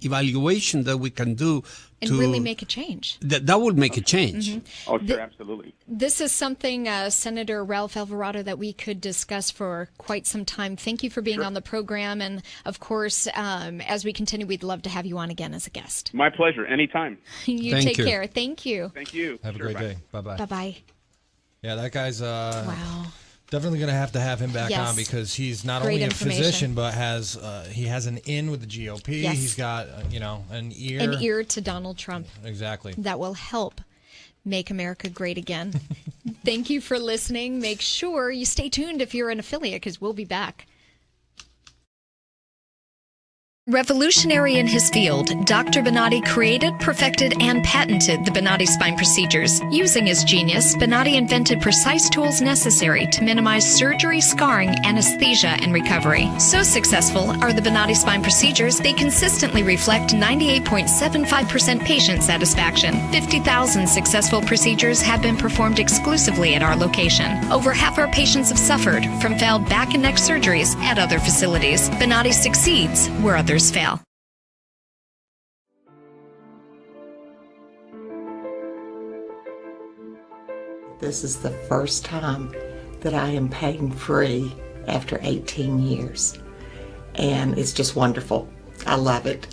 evaluation that we can do and really make a change. That would make a change. Oh, sure, absolutely. This is something, Senator Ralph Alvarado, that we could discuss for quite some time. Thank you for being on the program. And, of course, as we continue, we'd love to have you on again as a guest. My pleasure. Anytime. You take care. Thank you. Thank you. Have a great day. Bye-bye. Bye-bye. Yeah, that guy's definitely going to have him back on, because he's not only a physician, but he has an in with the GOP. Yes. He's got an ear to Donald Trump. Exactly. That will help make America great again. Thank you for listening. Make sure you stay tuned if you're an affiliate, because we'll be back. Revolutionary in his field, Dr. Bonatti created, perfected, and patented the Bonatti spine procedures. Using his genius, Bonatti invented precise tools necessary to minimize surgery, scarring, anesthesia, and recovery. So successful are the Bonatti spine procedures, they consistently reflect 98.75% patient satisfaction. 50,000 successful procedures have been performed exclusively at our location. Over half our patients have suffered from failed back and neck surgeries at other facilities. Bonatti succeeds where others fail. This is the first time that I am pain free after 18 years. And it's just wonderful. I love it.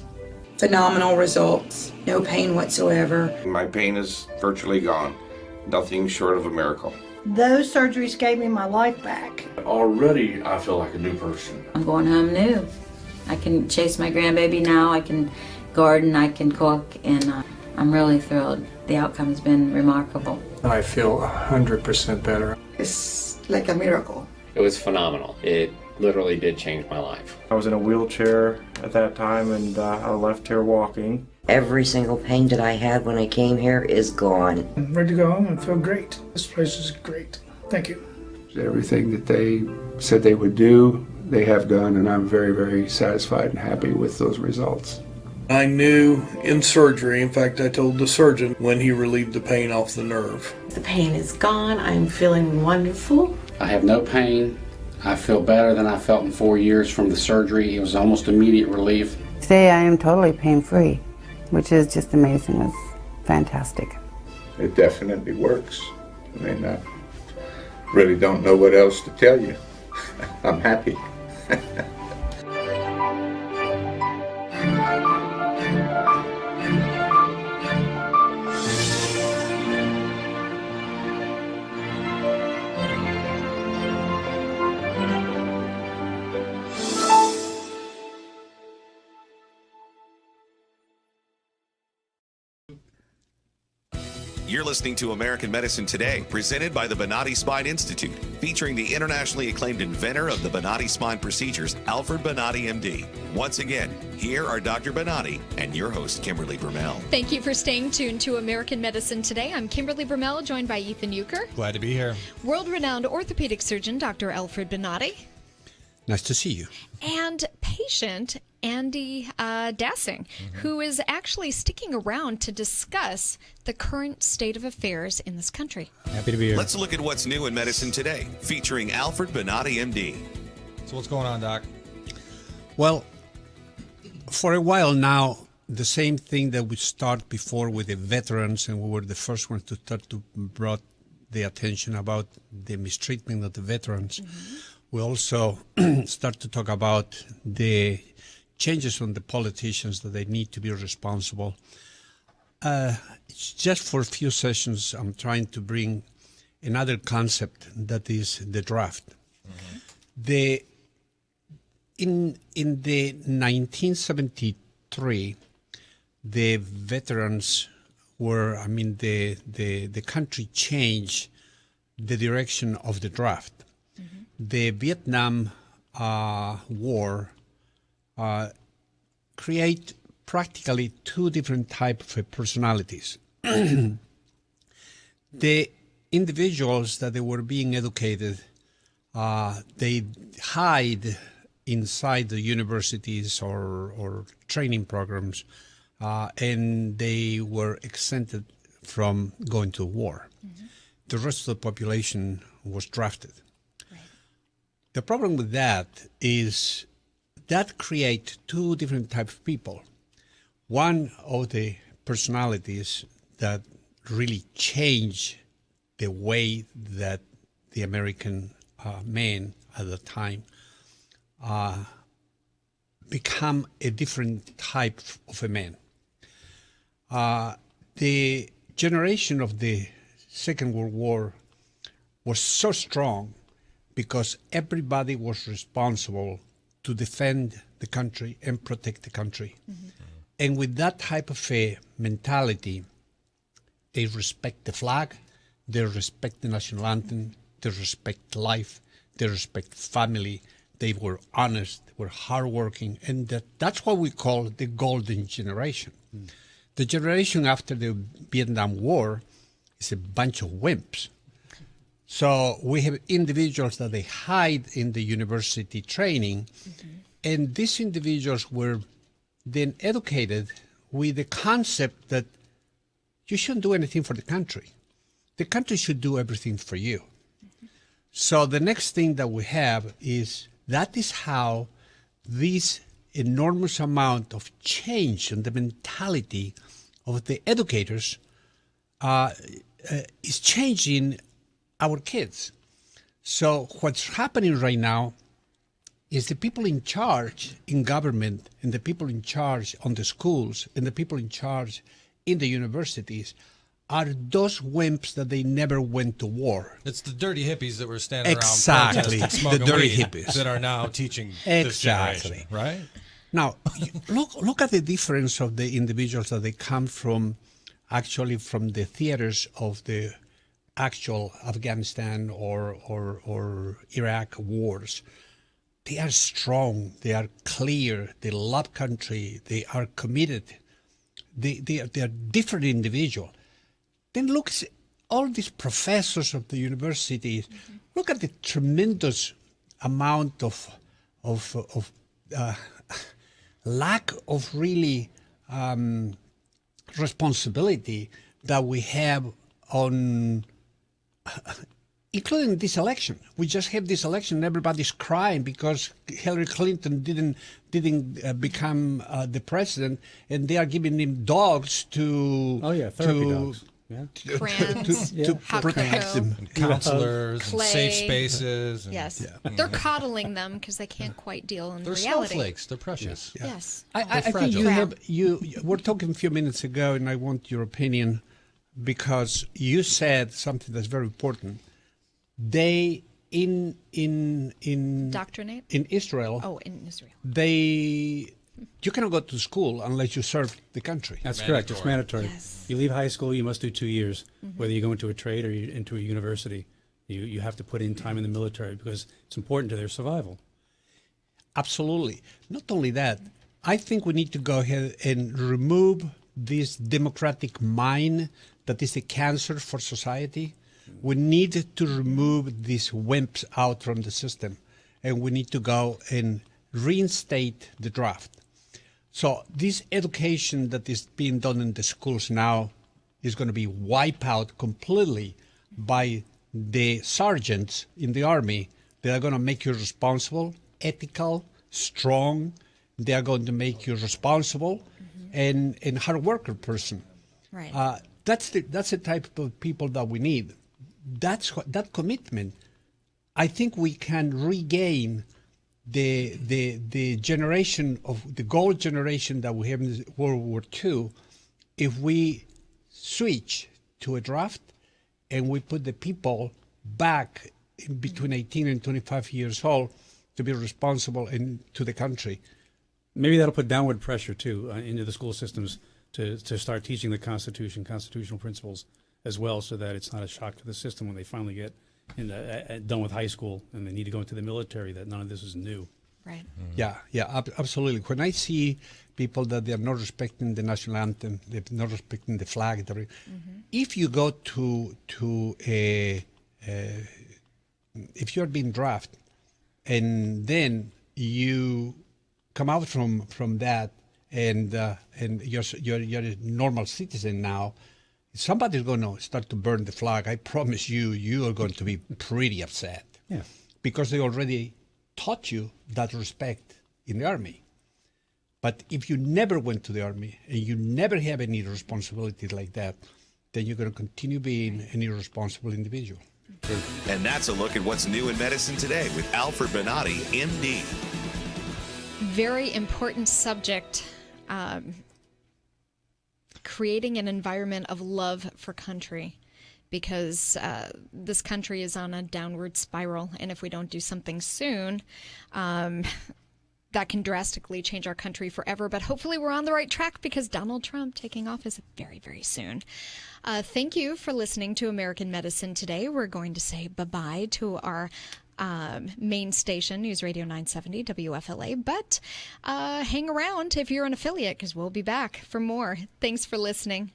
Phenomenal results. No pain whatsoever. My pain is virtually gone. Nothing short of a miracle. Those surgeries gave me my life back. Already, I feel like a new person. I'm going home new. I can chase my grandbaby now. I can garden. I can cook. And I'm really thrilled. The outcome has been remarkable. I feel 100% better. It's like a miracle. It was phenomenal. It literally did change my life. I was in a wheelchair at that time, and I left here walking. Every single pain that I had when I came here is gone. I'm ready to go home and feel great. This place is great. Thank you. Everything that they said they would do, they have done, and I'm very, very satisfied and happy with those results. I knew in surgery, in fact, I told the surgeon when he relieved the pain off the nerve. The pain is gone. I'm feeling wonderful. I have no pain. I feel better than I felt in 4 years from the surgery. It was almost immediate relief. Today I am totally pain-free, which is just amazing. It's fantastic. It definitely works. I mean, I really don't know what else to tell you. I'm happy. You're listening to American Medicine Today, presented by the Bonati Spine Institute, featuring the internationally acclaimed inventor of the Bonati spine procedures, Alfred Bonati, MD. Once again, here are Dr. Bonati and your host, Kimberly Brumell. Thank you for staying tuned to American Medicine Today. I'm Kimberly Brumell, joined by Ethan Euchre. Glad to be here. World-renowned orthopedic surgeon, Dr. Alfred Bonati. Nice to see you. And patient Andy Dassing, who is actually sticking around to discuss the current state of affairs in this country. Happy to be here. Let's look at what's new in medicine today, featuring Alfred Bonati, MD. So what's going on, Doc? Well, for a while now, the same thing that we started before with the veterans, and we were the first ones to start to brought the attention about the mistreatment of the veterans. We also start to talk about the changes on the politicians, that they need to be responsible. Just for a few sessions, I'm trying to bring another concept, that is the draft. In the 1973, the veterans were, the country changed the direction of the draft. The Vietnam War create practically two different types of personalities. The individuals that they were being educated, they hide inside the universities or training programs, and they were exempted from going to war. The rest of the population was drafted. The problem with that is that creates two different types of people. One of the personalities that really change the way that the American men at the time become a different type of a man. The generation of the Second World War was so strong because everybody was responsible to defend the country and protect the country. And with that type of a mentality, they respect the flag, they respect the national anthem, they respect life, they respect family, they were honest, were hardworking, and that's what we call the golden generation. The generation after the Vietnam War is a bunch of wimps. So we have individuals that they hide in the university training, and these individuals were then educated with the concept that you shouldn't do anything for the country. The country should do everything for you. So the next thing that we have is that is how this enormous amount of change in the mentality of the educators is changing our kids. So what's happening right now is the people in charge in government and the people in charge on the schools and the people in charge in the universities are those wimps that they never went to war. It's the dirty hippies that were standing exactly. around protesting, the dirty weed hippies that are now teaching this generation, right? Now, look at the difference of the individuals that they come from, actually from the theaters of the actual Afghanistan or Iraq wars. They are strong, they are clear, they love country, they are committed, they are different individuals. Then look at all these professors of the universities. Look at the tremendous amount of lack of really responsibility that we have on, including this election. We just have this election, and everybody's crying because Hillary Clinton didn't become the president, and they are giving him dogs to therapy dogs. To hot protect them. And counselors, and Clay. safe spaces. And, Yes. They're coddling them because they can't quite deal in They're reality. snowflakes. They're precious. Yeah. Yes. I think you we're talking a few minutes ago, and I want your opinion because you said something that's very important. They Indoctrinate? in Israel. Oh, in Israel. You cannot go to school unless you serve the country. That's correct. It's mandatory. Yes. You leave high school, you must do 2 years. Whether you go into a trade or into a university, you have to put in time in the military because it's important to their survival. Absolutely. Not only that, I think we need to go ahead and remove this democratic mind that is a cancer for society. We need to remove these wimps out from the system, and we need to go and reinstate the draft. So this education that is being done in the schools now is going to be wiped out completely by the sergeants in the army. They are going to make you responsible, ethical, strong. They are going to make you responsible and hard worker person. Right. That's the type of people that we need. That commitment. I think we can regain the generation of the gold generation that we have in World War II if we switch to a draft and we put the people back in between 18 and 25 years old to be responsible to the country. Maybe that'll put downward pressure too into the school systems to start teaching the Constitution, constitutional principles as well, so that it's not a shock to the system when they finally get done with high school and they need to go into the military, that none of this is new. Right. Yeah, absolutely. When I see people that they are not respecting the national anthem, they're not respecting the flag, if you go to if you're being drafted and then you come out from that and you're a normal citizen now, somebody's going to start to burn the flag. I promise you are going to be pretty upset. Yeah. Because they already taught you that respect in the army. But if you never went to the army and you never have any responsibility like that, then you're going to continue being an irresponsible individual. And that's a look at what's new in medicine today with Alfred Bonatti, MD. Very important subject. Creating an environment of love for country, because this country is on a downward spiral, and if we don't do something soon, that can drastically change our country forever. But hopefully we're on the right track, because Donald Trump taking office very, very soon. Thank you for listening to American Medicine Today. We're going to say bye-bye to our main station, News Radio 970 WFLA, but hang around if you're an affiliate, because we'll be back for more. Thanks for listening.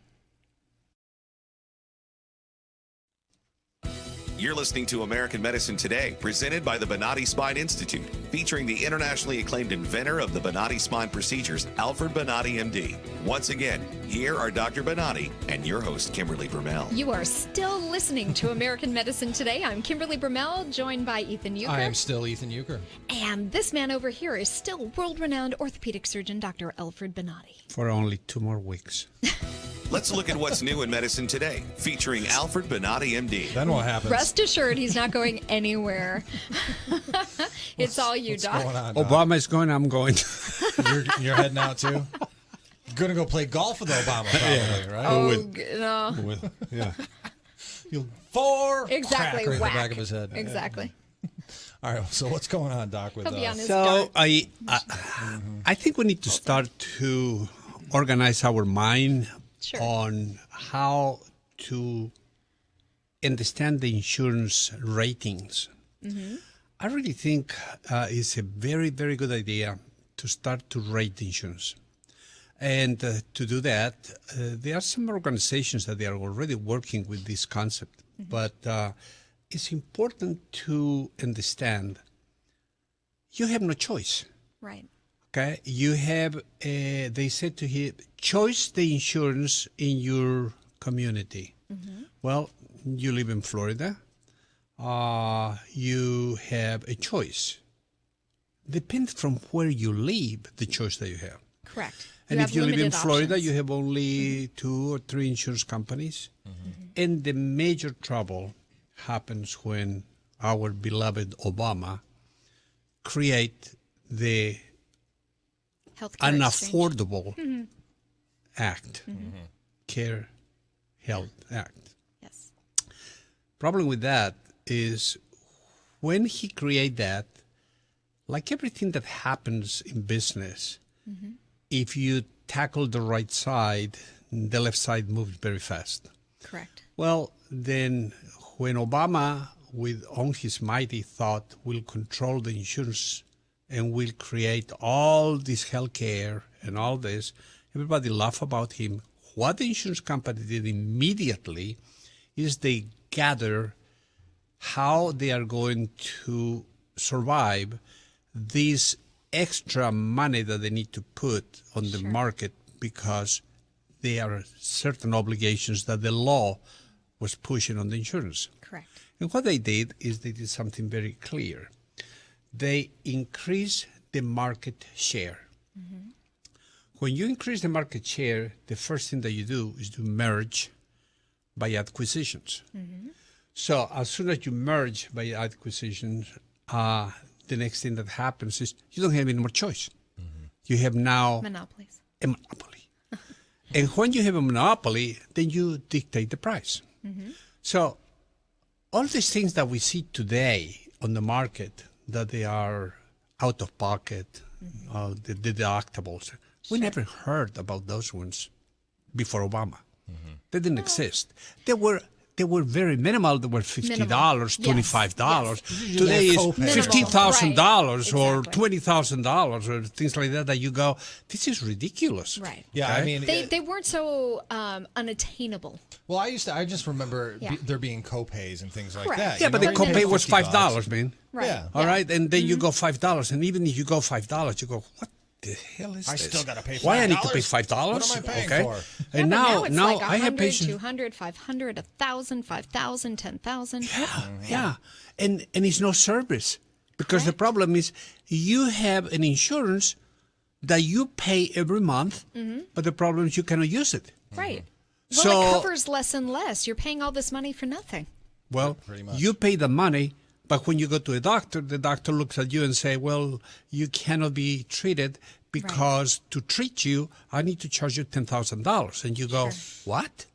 You're listening to American Medicine Today, presented by the Bonatti Spine Institute, featuring the internationally acclaimed inventor of the Bonatti Spine procedures, Alfred Bonatti, MD. Once again, here are Dr. Bonatti and your host, Kimberly Brumell. You are still listening to American Medicine Today. I'm Kimberly Brumell, joined by Ethan Euchre. I am still Ethan Euchre. And this man over here is still world-renowned orthopedic surgeon, Dr. Alfred Bonatti. For only 2 more weeks. Let's look at what's new in medicine today, featuring Alfred Bonatti, MD. Then what happens? Rest assured, he's not going anywhere. It's all you, What's Doc. going on, Doc? Obama is going, I'm going. You're heading out too? Gonna go play golf with Obama, probably, right? Oh, no. Yeah. You'll four Exactly, cracker in the whack. back of his head. Exactly. All right. So what's going on, Doc? With He'll be on his So dart. I think we need to start to organize our mind Sure. on how to understand the insurance ratings. Mm-hmm. I really think it's a very, very good idea to start to rate the insurance. And to do that, there are some organizations that they are already working with this concept. But it's important to understand you have no choice. Right. Okay, you have, they said to him, choose the insurance in your community. Mm-hmm. Well, you live in Florida, you have a choice. Depends from where you live, the choice that you have. Correct. And You if have you live in limited Florida, options. you have only 2 or 3 insurance companies. And the major trouble happens when our beloved Obama create the Healthcare exchange. unaffordable Mhm. act, Care Health Act. Yes. Problem with that is when he create that, like everything that happens in business, Mm-hmm. if you tackle the right side, the left side moves very fast. Correct. Well, then when Obama, with on his mighty thought, will control the insurance and will create all this health care and all this, everybody laugh about him. What the insurance company did immediately is they gather how they are going to survive this extra money that they need to put on the market because there are certain obligations that the law was pushing on the insurance. Correct. And what they did is they did something very clear. They increased the market share. Mm-hmm. When you increase the market share, the first thing that you do is to merge by acquisitions. Mm-hmm. So as soon as you merge by acquisitions, the next thing that happens is you don't have any more choice. You have now Monopolies. a monopoly. And when you have a monopoly, then you dictate the price. Mm-hmm. So all these things that we see today on the market, that they are out of pocket, the deductibles, we never heard about those ones before Obama. They didn't exist. They were very minimal. They were $50, $25. Yes. Today is Minimal. $15,000 or Exactly. $20,000 or things like that. That you go, this is ridiculous. Right. Yeah, I mean, They weren't so unattainable. well, I just remember Yeah. there being co-pays and things like Correct. that. Yeah, you but know? the copay was $50. $5, man. Right. Yeah. All Yeah. right, and then you go $5, and even if you go $5, you go, what the hell is I this? still gotta pay Why I need to $5? pay $5? What am I paying okay. for? Yeah, And but now it's like I have 100, patients. 200, 500, 1,000, 5,000, 10,000. Yeah, and it's no service because the problem is you have an insurance that you pay every month, but the problem is you cannot use it. Right. Well, So- it covers less and less. You're paying all this money for nothing. Well, Pretty much. you pay the money, but when you go to a doctor, the doctor looks at you and say, well, you cannot be treated because to treat you, I need to charge you $10,000. And you go, what?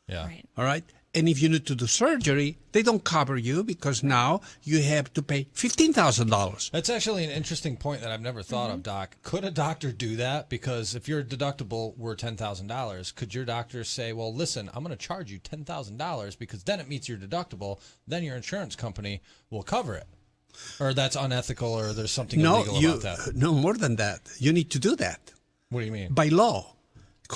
Yeah. Right. All right. And if you need to do surgery, they don't cover you because now you have to pay $15,000. That's actually an interesting point that I've never thought Mm-hmm. of, Doc. Could a doctor do that? Because if your deductible were $10,000, could your doctor say, well, listen, I'm going to charge you $10,000 because then it meets your deductible, then your insurance company will cover it? Or that's unethical or there's something illegal about that? No, more than that. You need to do that What do you mean? by law.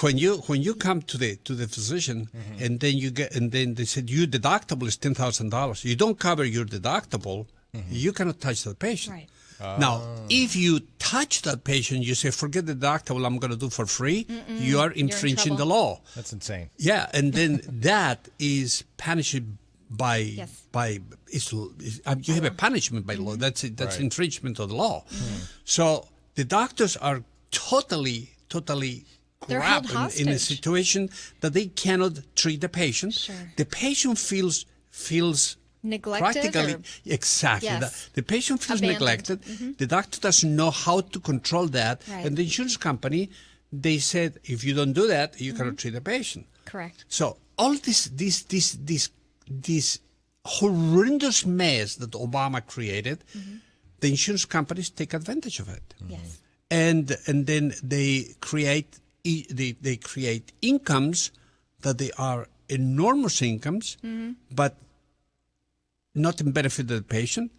When you come to the physician and then they said your deductible is $10,000. You don't cover your deductible, you cannot touch that patient. Right. Now, if you touch that patient, you say, forget the deductible, I'm going to do for free, you are infringing the trouble. law. That's insane. Yeah, and then that is punished by Yes. you have a punishment by law. That's Right. infringement of the law. So the doctors are totally They're crap held in a hostage. situation that they cannot treat the patient. Sure. The patient feels Neglected practically or- exactly. Yes. The patient feels Abandoned. neglected. Mhm. The doctor doesn't know how to control that, Right. and the insurance company, they said, if you don't do that, you Mm-hmm. cannot treat the patient. Correct. So all this horrendous mess that Obama created, the insurance companies take advantage of it. Yes. And then they create incomes that they are enormous incomes, but not in benefit of the patient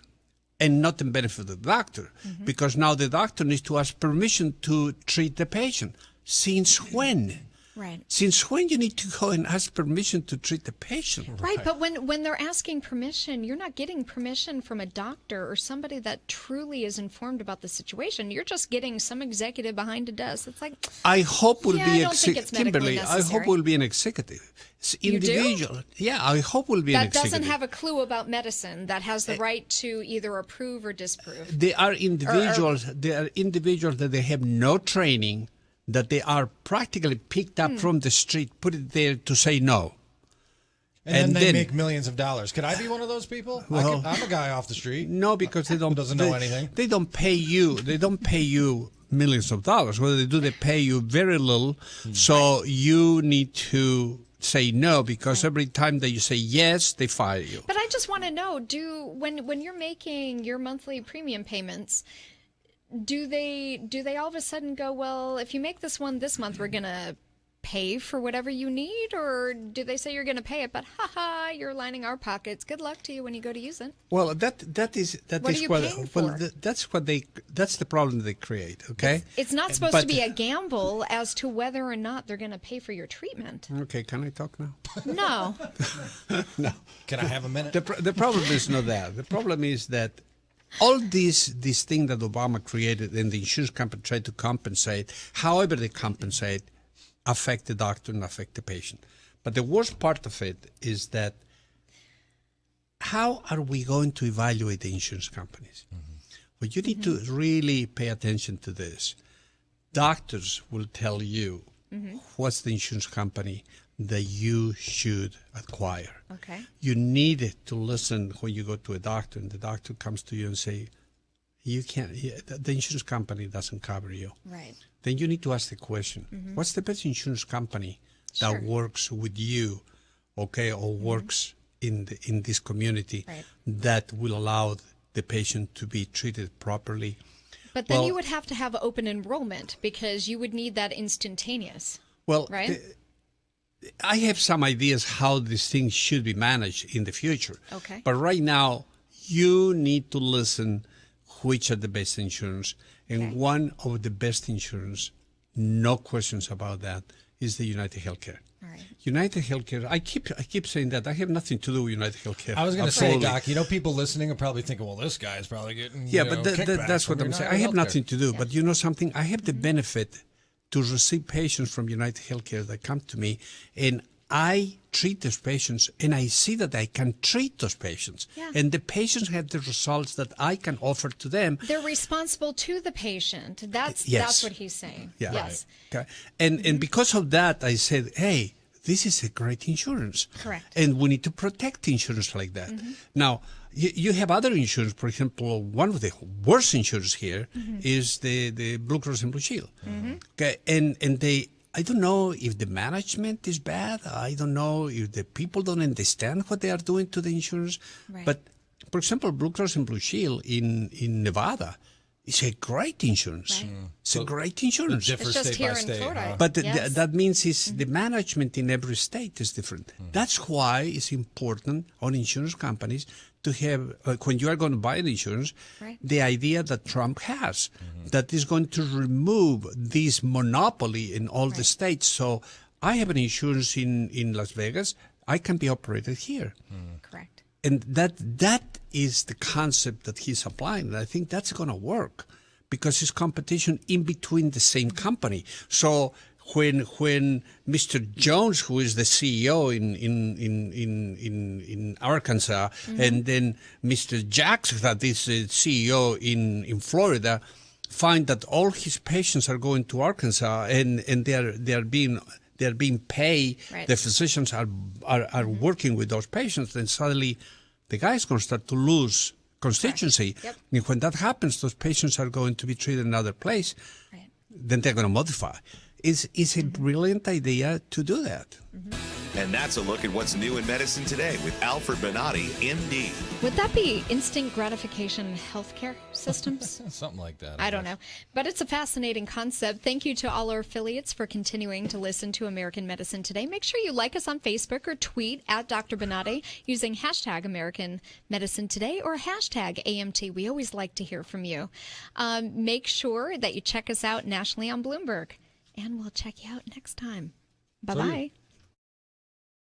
and not in benefit of the doctor, because now the doctor needs to ask permission to treat the patient. Since when? Right. Since when you need to go and ask permission to treat the patient? Right, but when they're asking permission, you're not getting permission from a doctor or somebody that truly is informed about the situation. You're just getting some executive behind a desk. It's like, I hope will Yeah, be I don't think it's medically Kimberly. I hope necessary. will be an executive. It's You do? individual. Yeah, I hope will be an that executive. doesn't have a clue about medicine, that has the right to either approve or disapprove. They are individuals. They are individuals that they have no training, that they are practically picked up from the street, put it there to say no. And then they make millions of dollars. Could I be one of those people? Well, I'm a guy off the street. No, because they don't doesn't know anything. They don't pay you. They don't pay you millions of dollars. Whether they do, they pay you very little. So you need to say no, because every time that you say yes, they fire you. But I just want to know, when you're making your monthly premium payments, do they all of a sudden go, well, if you make this one this month, we're going to pay for whatever you need? Or do they say you're going to pay it, but you're lining our pockets. Good luck to you when you go to use it. Well, that is What are you paying for? that's the problem they create. Okay. It's not supposed But- to be a gamble as to whether or not they're going to pay for your treatment. Okay, can I talk now? No. No. Can I have a minute? The problem is not that. The problem is that all this thing that Obama created and the insurance company tried to compensate, however they compensate, affect the doctor and affect the patient. But the worst part of it is that how are we going to evaluate the insurance companies? Well, you need to really pay attention to this. Doctors will tell you what's the insurance company that you should acquire. Okay. You need to listen when you go to a doctor and the doctor comes to you and say, you can't, the insurance company doesn't cover you. Right. Then you need to ask the question, what's the best insurance company that works with you, okay, or works in this community that will allow the patient to be treated properly? But then you would have to have open enrollment because you would need that instantaneous. Well, right? I have some ideas how these things should be managed in the future. Okay. But right now, you need to listen which are the best insurance. And one of the best insurance, no questions about that, is the United Healthcare. All right. United Healthcare, I keep saying that. I have nothing to do with United Healthcare. I was going to say, Absolutely. Doc, people listening are probably thinking, well, this guy's probably getting but that's what I'm saying. I have nothing to do. Yeah. But you know something? I have the benefit to receive patients from United Healthcare that come to me, and I treat those patients, and I see that I can treat those patients. Yeah. And the patients have the results that I can offer to them. They're responsible to the patient. That's what he's saying. Yeah. Yes. Okay. And because of that, I said, hey, this is a great insurance. Correct. And we need to protect insurance like that. Now, you have other insurance. For example, one of the worst insurance here is the Blue Cross and Blue Shield. Okay. And I don't know if the management is bad. I don't know if the people don't understand what they are doing to the insurance. Right. But, for example, Blue Cross and Blue Shield in Nevada is a great insurance. Right. It's a great insurance. Different It's just state by here in state. Florida. Huh? But Yes. that means the management in every state is different. That's why it's important on insurance companies to have, when you are going to buy an insurance, the idea that Trump has, that is going to remove this monopoly in all the states. So I have an insurance in Las Vegas. I can be operated here. Correct. And that is the concept that he's applying. And I think that's going to work because it's competition in between the same company. So when Mr. Jones, who is the CEO in Arkansas, and then Mr. Jackson, that is the CEO in Florida, find that all his patients are going to Arkansas and they're being paid. Right. The physicians are working with those patients. Then suddenly, the guy's going to start to lose constituency. Yep. And when that happens, those patients are going to be treated in another place. Right. Then they're going to modify. Is a brilliant idea to do that. And that's a look at what's new in medicine today with Alfred Bonatti, MD. Would that be instant gratification healthcare systems? Something like that. I don't know. But it's a fascinating concept. Thank you to all our affiliates for continuing to listen to American Medicine Today. Make sure you like us on Facebook or tweet at Dr. Bonatti using hashtag American Medicine Today or hashtag AMT. We always like to hear from you. Make sure that you check us out nationally on Bloomberg. And we'll check you out next time. Bye-bye.